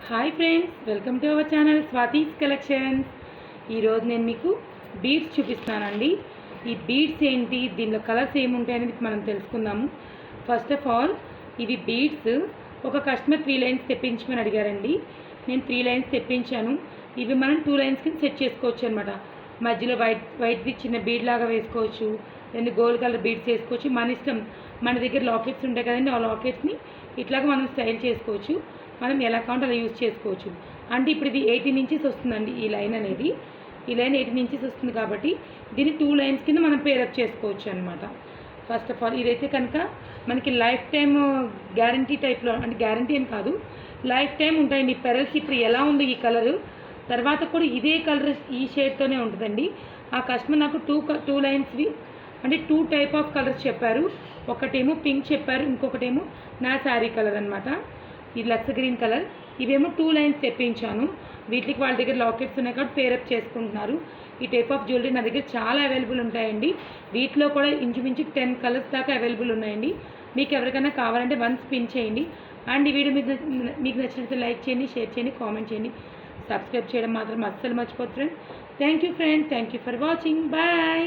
Hi friends, welcome to our channel Swathi's collections. ఈరోజు నేను మీకు బీడ్స్ చూపిస్తానండి. ఈ బీడ్స్ ఏంటి, దీనిలో కలర్స్ ఏముంటాయి అనేది మనం తెలుసుకుందాము. ఫస్ట్ ఆఫ్ ఆల్ ఇవి బీడ్స్. ఒక కస్టమర్ 3 లైన్స్ తెప్పించమని అడిగారండి. నేను 3 లైన్స్ తెప్పించాను. ఇవి మనం 2 లైన్స్ కింద సెట్ చేసుకోవచ్చు అనమాట. మధ్యలో వైట్ది చిన్న బీడ్ లాగా వేసుకోవచ్చు, 2 గోల్డ్ కలర్ బీడ్స్ వేసుకోవచ్చు. మన ఇష్టం. మన దగ్గర లాకెట్స్ ఉంటాయి కదండి, ఆ లాకెట్స్ని ఇట్లాగా మనం స్టైల్ చేసుకోవచ్చు. మనం ఎలా కావాలంటే అలా యూజ్ చేసుకోవచ్చు. అంటే ఇప్పుడు ఇది 18 ఇంచెస్ వస్తుందండి. ఈ లైన్ అనేది, ఈ లైన్ 18 ఇంచెస్ వస్తుంది కాబట్టి దీన్ని 2 లైన్స్ కింద మనం పేరప్ చేసుకోవచ్చు అనమాట. ఫస్ట్ ఆఫ్ ఆల్ ఇదైతే కనుక మనకి లైఫ్ టైమ్ గ్యారంటీ టైప్లో, అంటే గ్యారంటీ అని కాదు, లైఫ్ టైం ఉంటాయండి. పెరల్స్ ఇప్పుడు ఎలా ఉంది ఈ కలరు, తర్వాత కూడా ఇదే కలర్ ఈ షేడ్తోనే ఉంటుందండి. ఆ కస్టమర్ నాకు టూ లైన్స్వి అంటే 2 టైప్ ఆఫ్ కలర్స్ చెప్పారు. ఒకటేమో పింక్ చెప్పారు, ఇంకొకటేమో నా శారీ కలర్ అనమాట. ఇది లక్స్ గ్రీన్ కలర్. ఇవేమో 2 లైన్స్ తెప్పించాను. వీటికి వాళ్ళ దగ్గర లాకెట్స్ ఉన్నాయి కాబట్టి పేరప్ చేసుకుంటున్నారు. ఈ టైప్ ఆఫ్ జ్యువెలరీ నా దగ్గర చాలా అవైలబుల్ ఉంటాయండి. వీటిలో కూడా ఇంచుమించు 10 కలర్స్ దాకా అవైలబుల్ ఉన్నాయండి. మీకు ఎవరికైనా కావాలంటే వన్స్ పిన్ చేయండి. అండ్ ఈ వీడియో మీకు నచ్చినట్లయితే లైక్ చేయండి, షేర్ చేయండి, కామెంట్ చేయండి. సబ్స్క్రైబ్ చేయడం మాత్రం అస్సలు మర్చిపోతుంది friends. Thank you friends, thank you for watching. Bye.